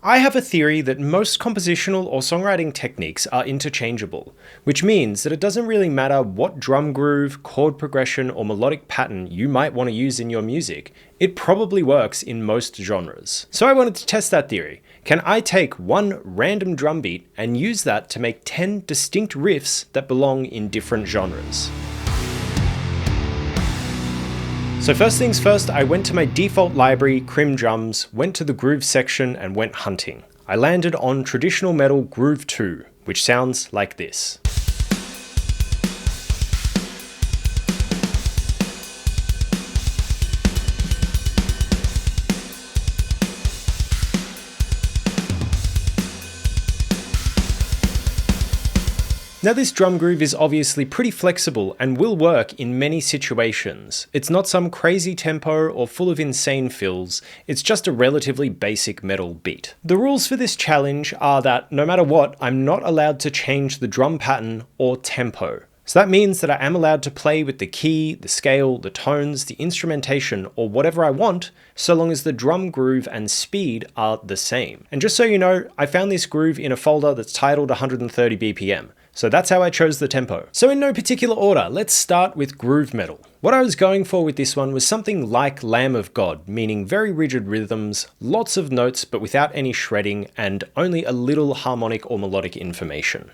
I have a theory that most compositional or songwriting techniques are interchangeable, which means that it doesn't really matter what drum groove, chord progression, or melodic pattern you might want to use in your music, it probably works in most genres. So I wanted to test that theory. Can I take one random drum beat and use that to make 10 distinct riffs that belong in different genres? So first things first, I went to my default library, Crim Drums, went to the groove section and went hunting. I landed on traditional metal Groove 2, which sounds like this. Now this drum groove is obviously pretty flexible and will work in many situations. It's not some crazy tempo or full of insane fills, it's just a relatively basic metal beat. The rules for this challenge are that no matter what, I'm not allowed to change the drum pattern or tempo. So that means that I am allowed to play with the key, the scale, the tones, the instrumentation, or whatever I want, so long as the drum groove and speed are the same. And just so you know, I found this groove in a folder that's titled 130 BPM. So that's how I chose the tempo. So in no particular order, let's start with groove metal. What I was going for with this one was something like Lamb of God, meaning very rigid rhythms, lots of notes but without any shredding, and only a little harmonic or melodic information.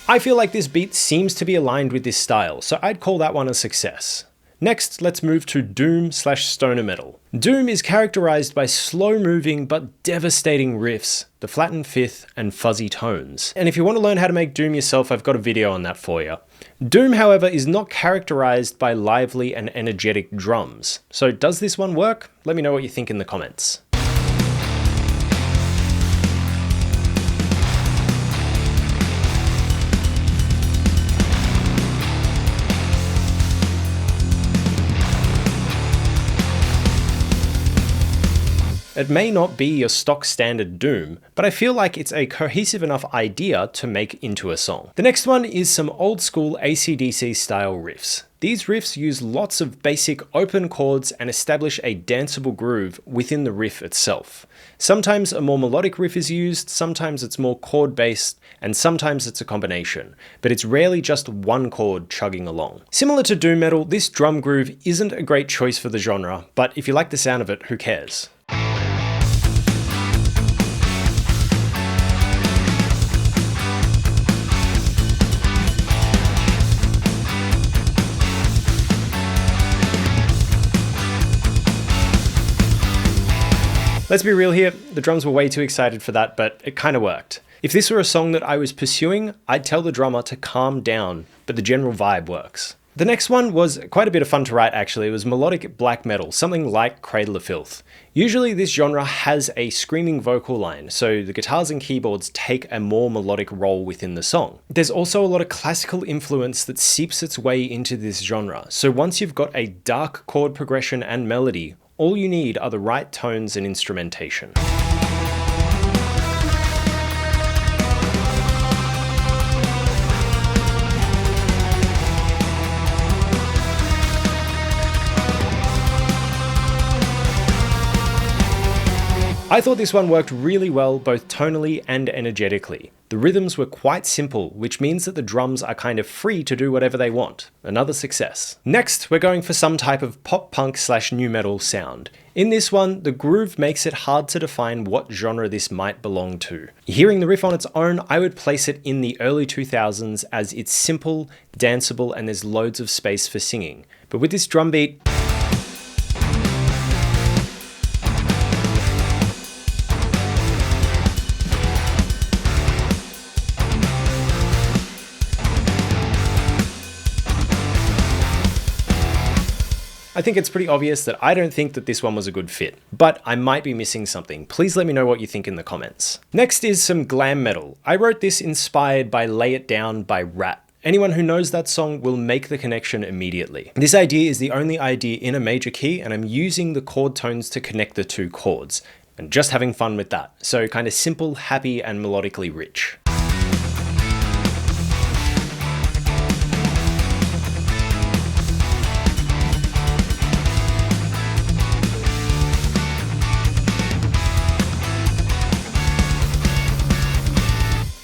I feel like this beat seems to be aligned with this style, so I'd call that one a success. Next, let's move to Doom/stoner metal. Doom is characterized by slow-moving but devastating riffs, the flattened fifth, and fuzzy tones. And if you want to learn how to make Doom yourself, I've got a video on that for you. Doom, however, is not characterized by lively and energetic drums. So does this one work? Let me know what you think in the comments. It may not be your stock standard Doom, but I feel like it's a cohesive enough idea to make into a song. The next one is some old school AC/DC style riffs. These riffs use lots of basic open chords and establish a danceable groove within the riff itself. Sometimes a more melodic riff is used, sometimes it's more chord based, and sometimes it's a combination, but it's rarely just one chord chugging along. Similar to doom metal, this drum groove isn't a great choice for the genre, but if you like the sound of it, who cares? Let's be real here, the drums were way too excited for that, but it kind of worked. If this were a song that I was pursuing, I'd tell the drummer to calm down, but the general vibe works. The next one was quite a bit of fun to write actually. It was melodic black metal, something like Cradle of Filth. Usually this genre has a screaming vocal line, so the guitars and keyboards take a more melodic role within the song. There's also a lot of classical influence that seeps its way into this genre, so once you've got a dark chord progression and melody, all you need are the right tones and instrumentation. I thought this one worked really well both tonally and energetically. The rhythms were quite simple, which means that the drums are kind of free to do whatever they want. Another success. Next, we're going for some type of pop-punk/nu metal sound. In this one, the groove makes it hard to define what genre this might belong to. Hearing the riff on its own, I would place it in the early 2000s as it's simple, danceable, and there's loads of space for singing. But with this drum beat, I think it's pretty obvious that I don't think that this one was a good fit, but I might be missing something. Please let me know what you think in the comments. Next is some glam metal. I wrote this inspired by Lay It Down by Rat. Anyone who knows that song will make the connection immediately. This idea is the only idea in a major key, and I'm using the chord tones to connect the two chords. and just having fun with that. So kind of simple, happy, and melodically rich.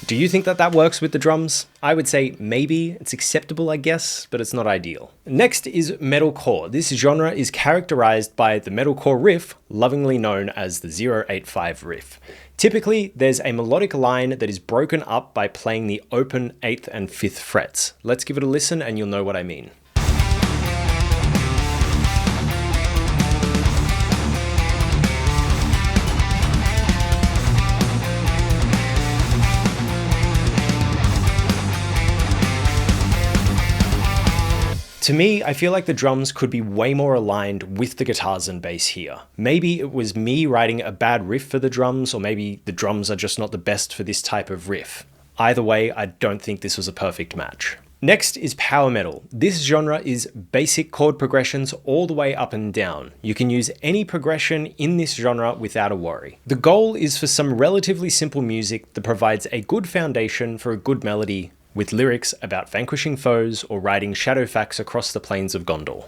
Do you think that that works with the drums? I would say maybe. It's acceptable, I guess, but it's not ideal. Next is metalcore. This genre is characterized by the metalcore riff, lovingly known as the 085 riff. Typically, there's a melodic line that is broken up by playing the open 8th and 5th frets. Let's give it a listen and you'll know what I mean. To me, I feel like the drums could be way more aligned with the guitars and bass here. Maybe it was me writing a bad riff for the drums, or maybe the drums are just not the best for this type of riff. Either way, I don't think this was a perfect match. Next is power metal. This genre is basic chord progressions all the way up and down. You can use any progression in this genre without a worry. The goal is for some relatively simple music that provides a good foundation for a good melody, with lyrics about vanquishing foes or riding Shadowfax across the plains of Gondor.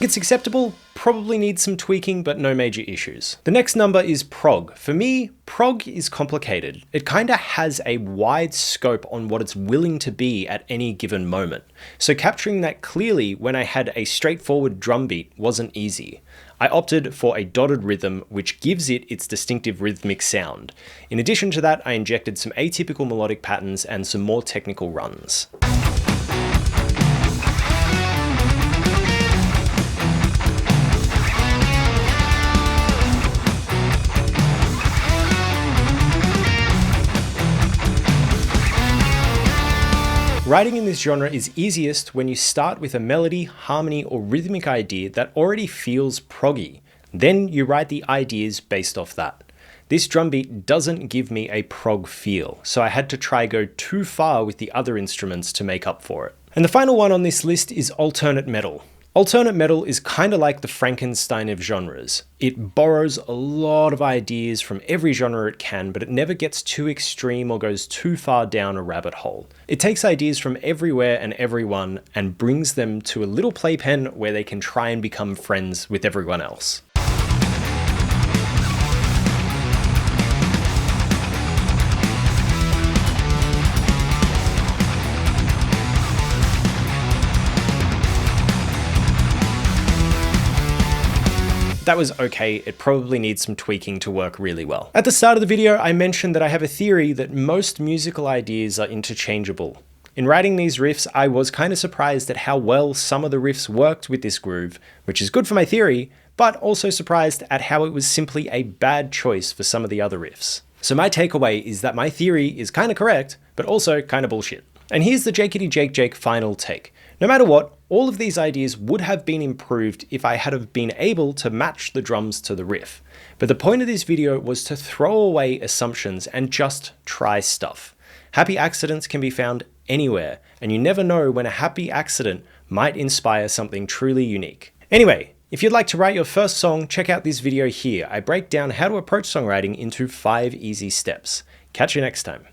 It's acceptable, probably needs some tweaking, but no major issues. The next number is prog. For me, prog is complicated. It kinda has a wide scope on what it's willing to be at any given moment. So capturing that clearly when I had a straightforward drum beat wasn't easy. I opted for a dotted rhythm, which gives it its distinctive rhythmic sound. In addition to that, I injected some atypical melodic patterns and some more technical runs. Writing in this genre is easiest when you start with a melody, harmony, or rhythmic idea that already feels proggy. Then you write the ideas based off that. This drum beat doesn't give me a prog feel, so I had to try go too far with the other instruments to make up for it. And the final one on this list is alternate metal. Alternate metal is kinda like the Frankenstein of genres. It borrows a lot of ideas from every genre it can, but it never gets too extreme or goes too far down a rabbit hole. It takes ideas from everywhere and everyone and brings them to a little playpen where they can try and become friends with everyone else. That was okay, it probably needs some tweaking to work really well. At the start of the video, I mentioned that I have a theory that most musical ideas are interchangeable. In writing these riffs, I was kind of surprised at how well some of the riffs worked with this groove, which is good for my theory, but also surprised at how it was simply a bad choice for some of the other riffs. So my takeaway is that my theory is kind of correct, but also kind of bullshit. And here's the Jakety Jake Jake final take. No matter what, all of these ideas would have been improved if I had have been able to match the drums to the riff. But the point of this video was to throw away assumptions and just try stuff. Happy accidents can be found anywhere, and you never know when a happy accident might inspire something truly unique. Anyway, if you'd like to write your first song, check out this video here. I break down how to approach songwriting into 5 easy steps. Catch you next time.